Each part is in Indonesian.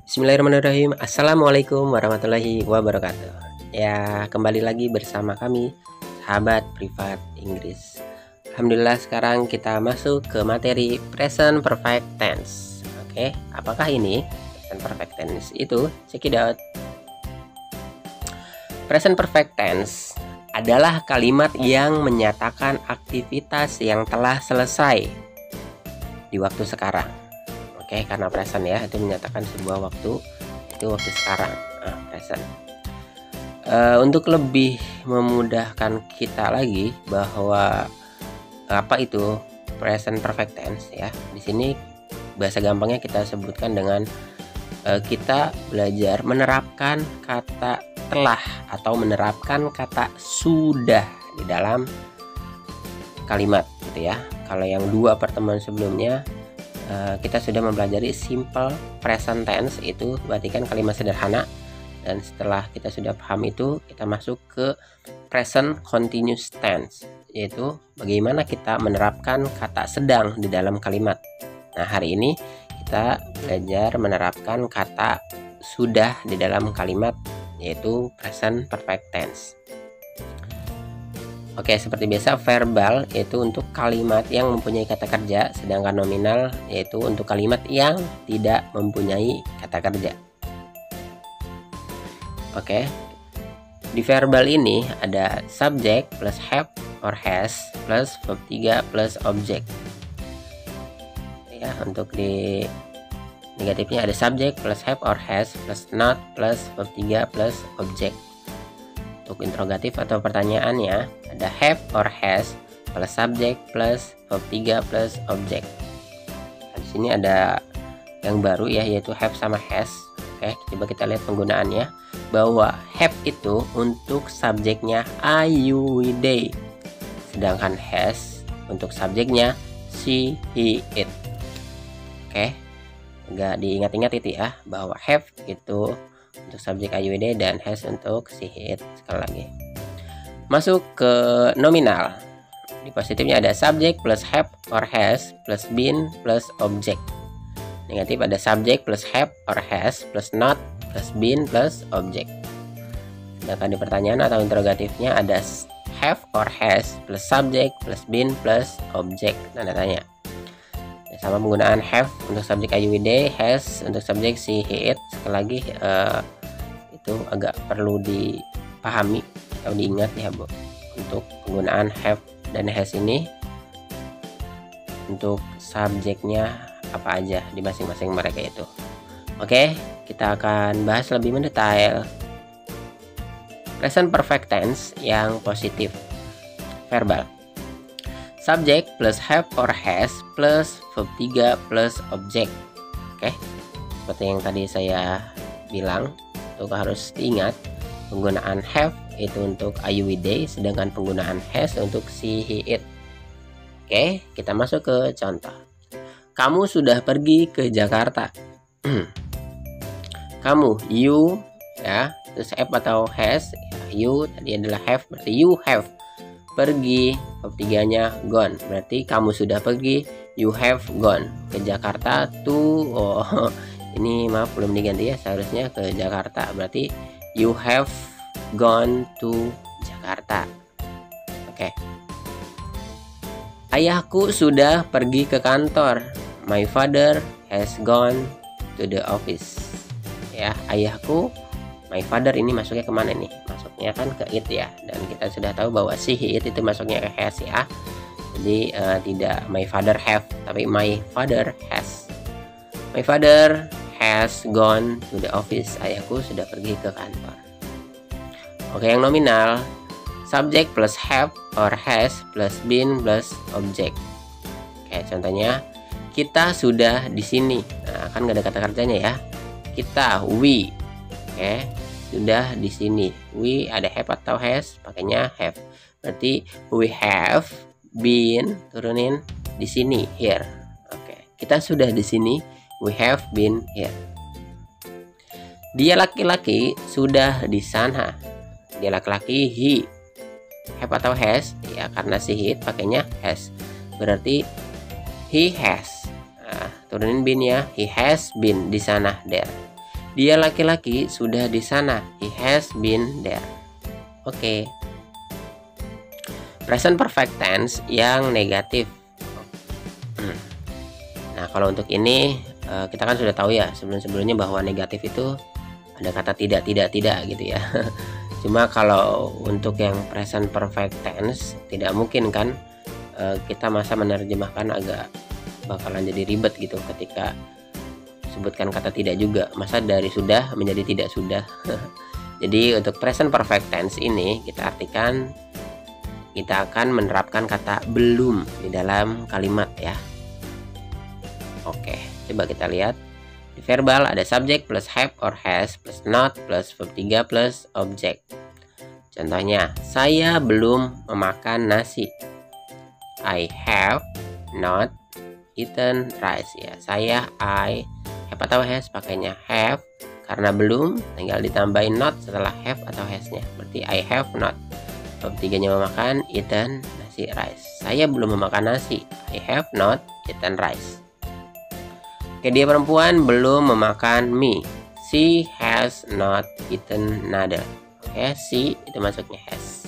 Bismillahirrahmanirrahim. Assalamualaikum warahmatullahi wabarakatuh. Ya, kembali lagi bersama kami, sahabat privat Inggris. Alhamdulillah, sekarang kita masuk ke materi present perfect tense. Oke, apakah ini present perfect tense itu? Check it out. Present perfect tense adalah kalimat yang menyatakan aktivitas yang telah selesai di waktu sekarang. Oke, karena present ya, itu menyatakan sebuah waktu, itu waktu sekarang. Present. Untuk lebih memudahkan kita lagi bahwa apa itu present perfect tense ya. Di sini bahasa gampangnya kita sebutkan dengan kita belajar menerapkan kata telah atau menerapkan kata sudah di dalam kalimat gitu ya. Kalau yang dua pertemuan sebelumnya kita sudah mempelajari simple present tense, itu berarti kan kalimat sederhana, dan setelah kita sudah paham itu kita masuk ke present continuous tense, yaitu bagaimana kita menerapkan kata sedang di dalam kalimat. Nah, hari ini kita belajar menerapkan kata sudah di dalam kalimat, yaitu present perfect tense. Oke, seperti biasa, verbal yaitu untuk kalimat yang mempunyai kata kerja, sedangkan nominal yaitu untuk kalimat yang tidak mempunyai kata kerja. Oke, di verbal ini ada subject plus have or has plus verb 3 plus object. Ya, untuk di negatifnya ada subject plus have or has plus not plus verb 3 plus object. Untuk interrogatif atau pertanyaannya ada have or has plus subject plus verb 3 plus object. Nah, di sini ada yang baru ya, yaitu have sama has. Oke, coba kita lihat penggunaannya, bahwa have itu untuk subjeknya I, you, we, they, sedangkan has untuk subjeknya she, he, it. Oke, enggak diingat-ingat itu ya, bahwa have itu untuk subjek I, you, we, they, dan has untuk she, he, it. Sekali lagi, masuk ke nominal. Di positifnya ada subject plus have or has plus been plus object. Negatif ada subject plus have or has plus not plus been plus object. Sedangkan di pertanyaan atau interrogatifnya ada have or has plus subject plus been plus object, tanda tanya. Sama penggunaan have untuk subjek I, you, we, they, has untuk subjek she, he, it. Sekali lagi itu agak perlu dipahami atau diingat ya, Bu. Untuk penggunaan have dan has ini untuk subjeknya apa aja di masing-masing mereka itu. Oke, kita akan bahas lebih mendetail present perfect tense yang positif. Verbal, subject plus have or has plus verb 3 plus object. Oke, seperti yang tadi saya bilang, itu harus diingat penggunaan have itu untuk I, you, we, they, sedangkan penggunaan has untuk she, he, it. Oke, kita masuk ke contoh. Kamu sudah pergi ke Jakarta. Kamu, you ya, terus have atau has, you tadi adalah have, berarti you have pergi. Verb 3-nya gone, berarti kamu sudah pergi, you have gone ke Jakarta to. Oh, ini maaf belum diganti ya, seharusnya ke Jakarta, berarti you have gone to Jakarta. Oke. Ayahku sudah pergi ke kantor. My father has gone to the office. Ya, ayahku, my father ini masuknya kemana nih? Masuknya kan ke it ya, dan kita sudah tahu bahwa she, he, it itu masuknya ke has ya. Jadi tidak my father have, tapi my father has. My father has gone to the office. Ayahku sudah pergi ke kantor. Oke, yang nominal, subject plus have or has plus been plus object. Oke, contohnya kita sudah di sini. Nah, kan gak ada kata kerjanya ya. Kita, we. Oke, sudah di sini. We ada have atau has, pakainya have. Berarti we have been, turunin, di sini, here. Oke, kita sudah di sini. We have been here. Dia laki-laki sudah di sana. Dia laki-laki, he. Have atau has, ya karena si he pakainya has. Berarti he has. Nah, turunin been ya. He has been di sana, there. Dia laki-laki sudah di sana. He has been there. Oke. Present perfect tense yang negatif. Nah, kalau untuk ini kita kan sudah tahu ya sebelum-sebelumnya bahwa negatif itu ada kata tidak gitu ya. Cuma kalau untuk yang present perfect tense tidak mungkin kan kita masa menerjemahkan agak bakalan jadi ribet gitu ketika sebutkan kata tidak juga, masa dari sudah menjadi tidak sudah. Jadi untuk present perfect tense ini kita artikan kita akan menerapkan kata belum di dalam kalimat ya. Oke, coba kita lihat. Di verbal ada subject plus have or has plus not plus verb 3 plus object. Contohnya, saya belum memakan nasi. I have not eaten rice ya. Saya have atau has pakainya have, karena belum tinggal ditambahin not setelah have atau has-nya. Berarti I have not. Verb 3-nya memakan, eaten nasi rice. Saya belum memakan nasi. I have not eaten rice. Oke, dia perempuan belum memakan mie. She has not eaten noodle. Oke, she itu masuknya has.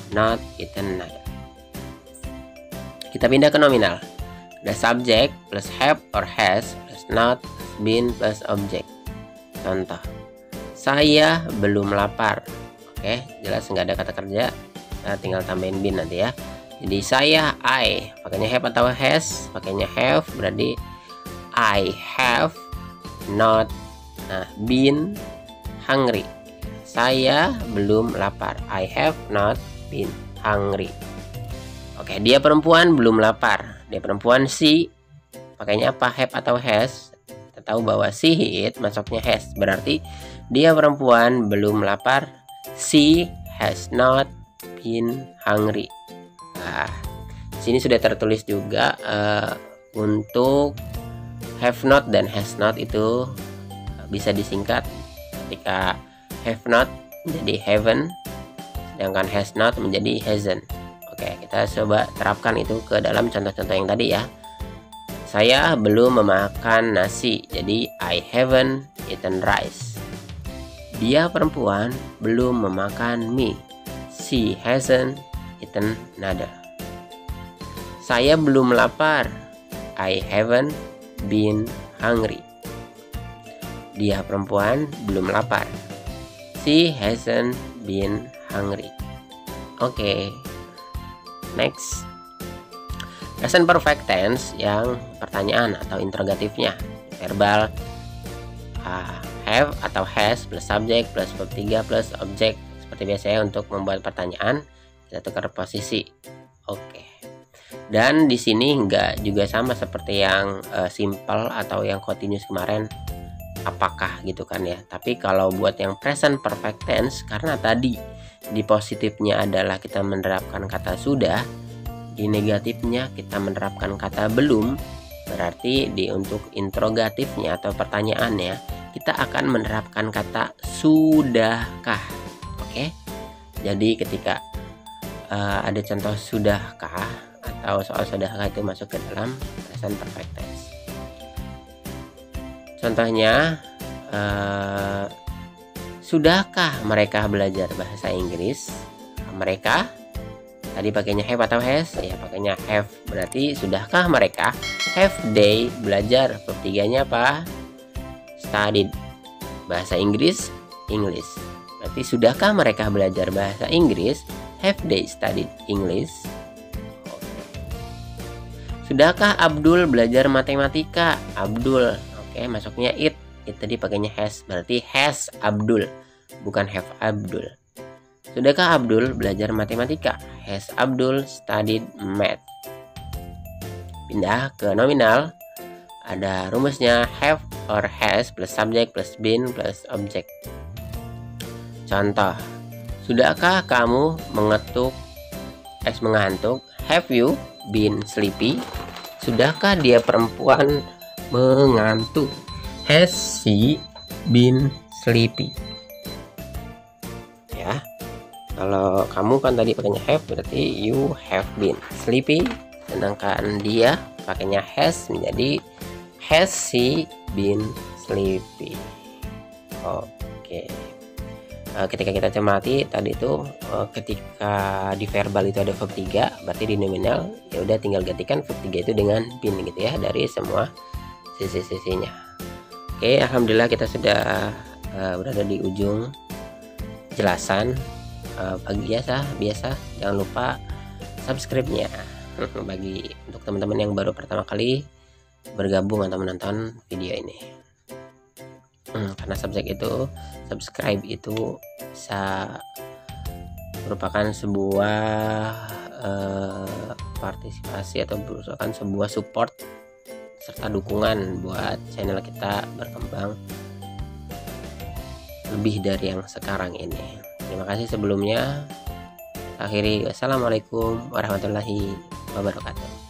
Not eaten noodle. Kita pindah ke nominal. Ada subject plus have or has plus not plus been plus object. Contoh, saya belum lapar. Oke, jelas nggak ada kata kerja. Kita tinggal tambahin been nanti ya. Jadi saya I pakainya have atau has, pakainya have berarti I have not been hungry. Saya belum lapar. I have not been hungry. Oke, dia perempuan belum lapar. Dia perempuan she pakainya apa, have atau has? Kita tahu bahwa she it masuknya has. Berarti dia perempuan belum lapar. She has not been hungry. Nah, sini sudah tertulis juga untuk have not dan has not itu bisa disingkat. Ketika have not menjadi haven't, sedangkan has not menjadi hasn't. Oke, kita coba terapkan itu ke dalam contoh-contoh yang tadi ya. Saya belum memakan nasi, jadi I haven't eaten rice. Dia perempuan belum memakan mie. She hasn't eaten noodle. Saya belum lapar. I haven't been hungry. Dia perempuan belum lapar. She hasn't been hungry. Oke. Next. Present perfect tense yang pertanyaan atau interrogatifnya. Verbal have atau has plus subject plus verb 3 plus object. Seperti biasanya untuk membuat pertanyaan kita tukar posisi. Oke. Dan di sini enggak juga sama seperti yang simple atau yang continuous kemarin, apakah gitu kan ya. Tapi kalau buat yang present perfect tense, karena tadi di positifnya adalah kita menerapkan kata sudah, di negatifnya kita menerapkan kata belum, berarti untuk interrogatifnya atau pertanyaannya kita akan menerapkan kata sudahkah. Oke. Jadi ketika ada contoh sudahkah atau soal sudahkah itu masuk ke dalam present perfect tense. Contohnya, sudahkah mereka belajar bahasa Inggris? Mereka tadi pakainya have atau has? Ya, pakainya have. Berarti sudahkah mereka? Have they belajar? Verb 3-nya apa? Studied. Bahasa Inggris, English. Berarti sudahkah mereka belajar bahasa Inggris? Have they studied English? Sudahkah Abdul belajar matematika? Abdul. Oke, masuknya it. It tadi pakainya has. Berarti has Abdul, bukan have Abdul. Sudahkah Abdul belajar matematika? Has Abdul studied math? Pindah ke nominal. Ada rumusnya have or has plus subject plus been plus object. Contoh, sudahkah kamu mengantuk? Have you been sleepy? Sudahkah dia perempuan mengantuk? Has she been sleepy? Ya, kalau kamu kan tadi pakainya have, berarti you have been sleepy. Sedangkan dia pakainya has, menjadi has she been sleepy. Oke. Ketika kita cermati tadi itu ketika di verbal itu ada verb 3, berarti di nominal ya udah tinggal gantikan verb 3 itu dengan been gitu ya dari semua sisi-sisinya. Oke, alhamdulillah kita sudah berada di ujung jelasan. Bagi biasa jangan lupa subscribe-nya bagi untuk teman-teman yang baru pertama kali bergabung atau menonton video ini. Karena subscribe itu bisa merupakan sebuah partisipasi atau merupakan sebuah support serta dukungan buat channel kita berkembang lebih dari yang sekarang ini. Terima kasih sebelumnya. Akhiri, wassalamualaikum warahmatullahi wabarakatuh.